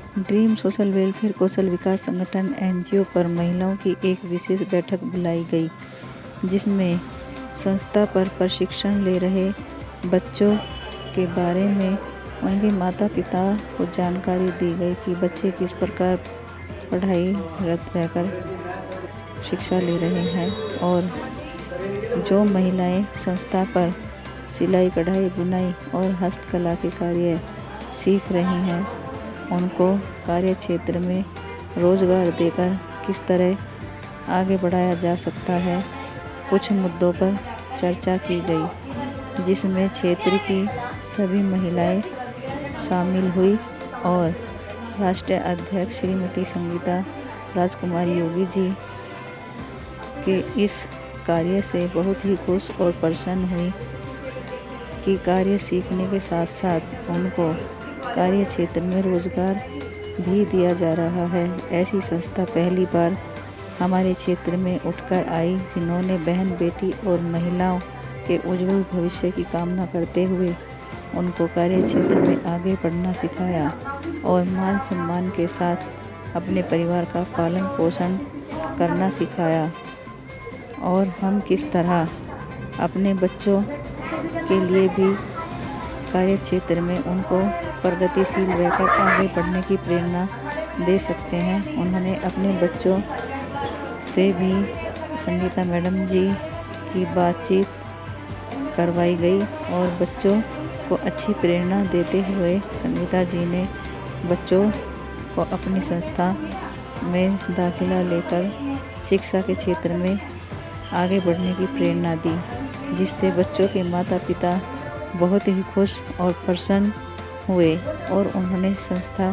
Dream social welfare कौशल विकास संगठन NGO पर महिलाओं की एक विशेष बैठक बुलाई गई, जिसमें संस्था पर प्रशिक्षण ले रहे बच्चों के बारे में उनके माता पिता को जानकारी दी गई कि बच्चे किस प्रकार पढ़ाईरत रहकर शिक्षा ले रहे हैं और जो महिलाएं संस्था पर सिलाई कढ़ाई बुनाई और हस्तकला के कार्य सीख रही हैं उनको कार्य क्षेत्र में रोजगार देकर किस तरह आगे बढ़ाया जा सकता है। कुछ मुद्दों पर चर्चा की गई, जिसमें क्षेत्र की सभी महिलाएं शामिल हुई और राष्ट्रीय अध्यक्ष श्रीमती संगीता राजकुमारी योगी जी के इस कार्य से बहुत ही खुश और प्रसन्न हुई कि कार्य सीखने के साथ साथ उनको कार्य क्षेत्र में रोजगार भी दिया जा रहा है। ऐसी संस्था पहली बार हमारे क्षेत्र में उठकर आई, जिन्होंने बहन बेटी और महिलाओं के उज्जवल भविष्य की कामना करते हुए उनको कार्य क्षेत्र में आगे बढ़ना सिखाया और मान सम्मान के साथ अपने परिवार का पालन पोषण करना सिखाया और हम किस तरह अपने बच्चों के लिए भी कार्य क्षेत्र में उनको प्रगतिशील रहकर आगे बढ़ने की प्रेरणा दे सकते हैं। उन्होंने अपने बच्चों से भी संगीता मैडम जी की बातचीत करवाई गई और बच्चों को अच्छी प्रेरणा देते हुए संगीता जी ने बच्चों को अपनी संस्था में दाखिला लेकर शिक्षा के क्षेत्र में आगे बढ़ने की प्रेरणा दी, जिससे बच्चों के माता पिता बहुत ही खुश और प्रसन्न हुए और उन्होंने संस्था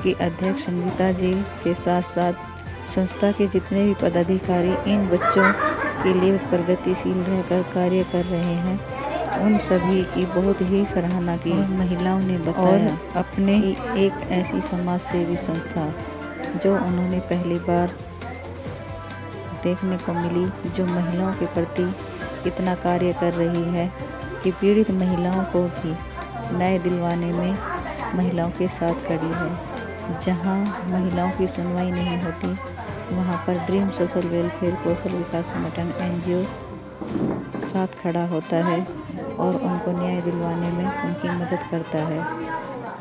की अध्यक्ष संगीता जी के साथ साथ संस्था के जितने भी पदाधिकारी इन बच्चों के लिए प्रगतिशील रहकर कार्य कर रहे हैं उन सभी की बहुत ही सराहना की। महिलाओं ने बताया अपने एक ऐसी समाज सेवी संस्था जो उन्होंने पहली बार देखने को मिली, जो महिलाओं के प्रति इतना कार्य कर रही है कि पीड़ित महिलाओं को भी न्याय दिलवाने में महिलाओं के साथ खड़ी है। जहां महिलाओं की सुनवाई नहीं होती वहां पर ड्रीम सोशल वेलफेयर कौशल विकास संगठन एनजीओ साथ खड़ा होता है और उनको न्याय दिलवाने में उनकी मदद करता है।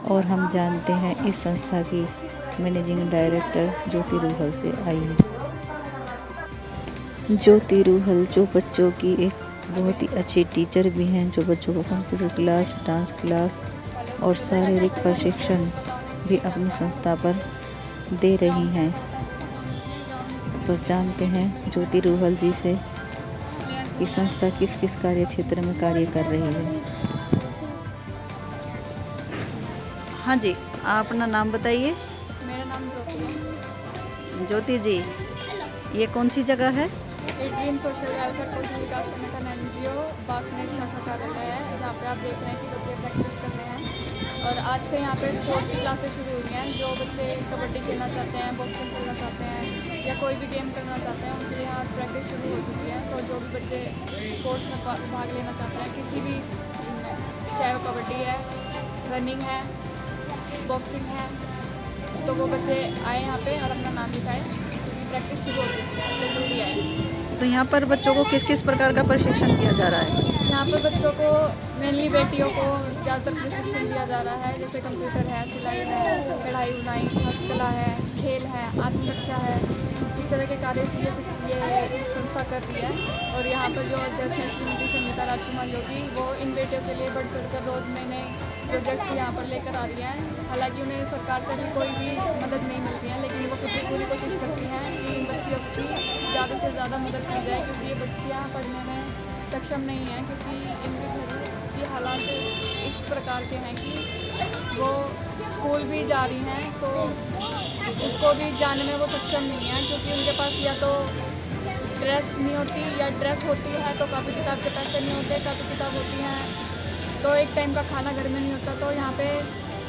और हम जानते हैं इस संस्था की मैनेजिंग डायरेक्टर ज्योति रूहल से आई है। ज्योति रूहल जो बच्चों की एक बहुत ही अच्छी टीचर भी हैं, जो बच्चों को कंप्यूटर क्लास, डांस क्लास और शारीरिक प्रशिक्षण भी अपनी संस्था पर दे रही हैं। तो जानते हैं ज्योति रूहल जी से कि संस्था किस किस कार्य क्षेत्र में कार्य कर रही है। हाँ जी, आप अपना नाम बताइए। मेरा नाम ज्योति है। ज्योति जी, ये कौन सी जगह है? ड्रीम सोशल वेलफेयर कौशल विकास संगठन एनजीओ बागनेर शाखा कार्यालय है, जहाँ पे आप देख रहे हैं कि बच्चे प्रैक्टिस कर रहे हैं। और आज से यहाँ पे स्पोर्ट्स की क्लासेस शुरू हुई हैं। जो बच्चे कबड्डी खेलना चाहते हैं, बॉक्सिंग खेलना चाहते हैं या कोई भी गेम करना चाहते हैं, उनके लिए यहाँ प्रैक्टिस शुरू हो चुकी है। तो जो भी बच्चे स्पोर्ट्स में भाग लेना चाहते हैं किसी भी स्ट्रीम में, चाहे वो कबड्डी है, रनिंग है, बॉक्सिंग है, तो वो बच्चे आए यहाँ पे और अपना नाम लिखाए, क्योंकि प्रैक्टिस शुरू हो चुकी है, तो जल्दी आए। तो यहाँ पर बच्चों को किस किस प्रकार का प्रशिक्षण दिया जा रहा है? यहाँ पर बच्चों को मेनली बेटियों को ज़्यादातर प्रशिक्षण दिया जा रहा है, जैसे कंप्यूटर है, सिलाई है, कढ़ाई बुनाई, हस्तकला है, खेल है, आत्मरक्षा है, इस तरह के कार्य ये संस्था कर रही है। और यहाँ पर जो अध्यक्ष हैं श्रीमती संगीता राजकुमारी योगी, वो इन बेटियों के लिए बढ़ चढ़कर रोज़ नए नए प्रोजेक्ट्स यहाँ पर लेकर आ रही हैं। हालांकि उन्हें सरकार से भी कोई भी मदद नहीं मिल रही है, लेकिन वो खुद की पूरी कोशिश करती हैं कि इन बच्चियों की ज़्यादा से ज़्यादा मदद की जाए, क्योंकि ये बच्चियाँ पढ़ने में सक्षम नहीं हैं, क्योंकि इनके घर की हालात इस प्रकार के हैं कि वो स्कूल भी जा रही हैं तो उसको भी जाने में वो सक्षम नहीं है, क्योंकि उनके पास या तो ड्रेस नहीं होती या ड्रेस होती है तो कापी किताब के पैसे नहीं होते, कापी किताब होती हैं तो एक टाइम का खाना घर में नहीं होता। तो यहाँ पे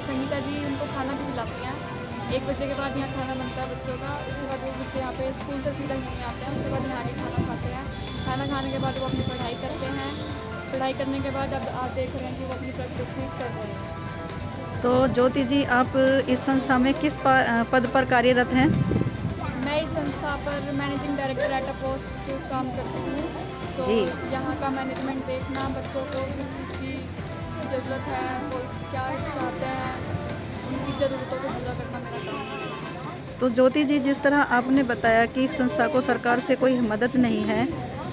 संगीता जी उनको खाना भी खिलाती हैं। 1 बजे के बाद यहाँ खाना बनता है बच्चों का, उसके बाद वो बच्चे यहाँ पे स्कूल से सीधा यहीं आते हैं, उसके बाद यहाँ आके खाना खाते हैं। खाना खाने के बाद वो अपनी पढ़ाई करते हैं। पढ़ाई करने के बाद अब आप देख रहे हैं कि वो अपनी प्रैक्टिस भी कर रहे हैं। तो ज्योति जी, आप इस संस्था में किस पद पर कार्यरत हैं? मैं इस संस्था पर managing director at a post काम करती हूँ। तो जी। यहाँ का मैनेजमेंट देखना, बच्चों को किस चीज़ की ज़रूरत है, वो क्या चाहते हैं, उनकी ज़रूरतों को पूरा करना मेरा काम है। तो ज्योति जी, जिस तरह आपने बताया कि इस संस्था को सरकार से कोई मदद नहीं है,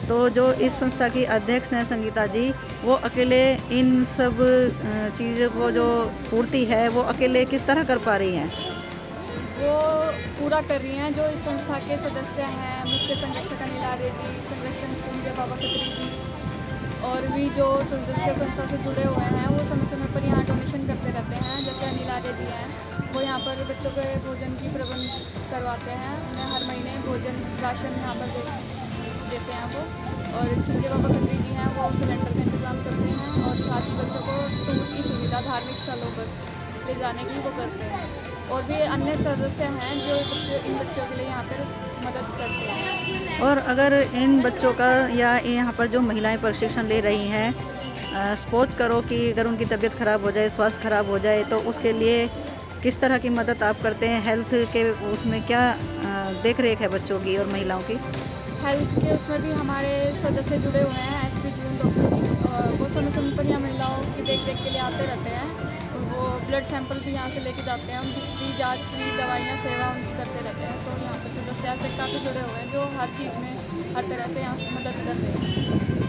तो जो इस संस्था की अध्यक्ष हैं संगीता जी, वो अकेले इन सब चीज़ों को जो पूर्ति है वो अकेले किस तरह कर पा रही हैं? वो पूरा कर रही हैं। जो इस संस्था के सदस्य हैं, मुख्य संरक्षक अनिल आर्य जी, संरक्षक संजय बाबा खत्री जी, और भी जो सदस्य संस्था से जुड़े हुए हैं, वो समय समय पर यहाँ डोनेशन करते रहते हैं। जैसे अनिल आर्य जी हैं, वो यहाँ पर बच्चों के भोजन की प्रबंध करवाते हैं, उन्हें हर महीने भोजन राशन यहाँ पर देते हैं वो। और संजय बाबा खत्री जी हैं, वो सिलेंडर का इंतज़ाम करते हैं, और साथ ही बच्चों को टूर की सुविधा धार्मिक स्थलों पर ले जाने की वो करते हैं। और भी अन्य सदस्य हैं जो इन बच्चों के लिए यहाँ पर मदद करते हैं। और अगर इन बच्चों का या यहाँ पर जो महिलाएं प्रशिक्षण ले रही हैं, सपोज करो कि अगर उनकी तबीयत ख़राब हो जाए, स्वास्थ्य ख़राब हो जाए, तो उसके लिए किस तरह की मदद आप करते हैं? हेल्थ के उसमें क्या देख रेख है बच्चों की और महिलाओं की? हेल्थ के उसमें भी हमारे सदस्य जुड़े हुए हैं, एसपी जून डॉक्टर जी। वो समय समय पर यहाँ महिलाओं की देख रेख के लिए आते रहते हैं। वो ब्लड सैंपल भी यहाँ से लेके जाते हैं, उनकी फ्री जांच, फ्री दवाइयाँ, सेवा उनकी करते रहते हैं। तो यहाँ पर सदस्य ऐसे काफ़ी जुड़े हुए हैं जो हर चीज़ में हर तरह से यहाँ से मदद कर रहे हैं।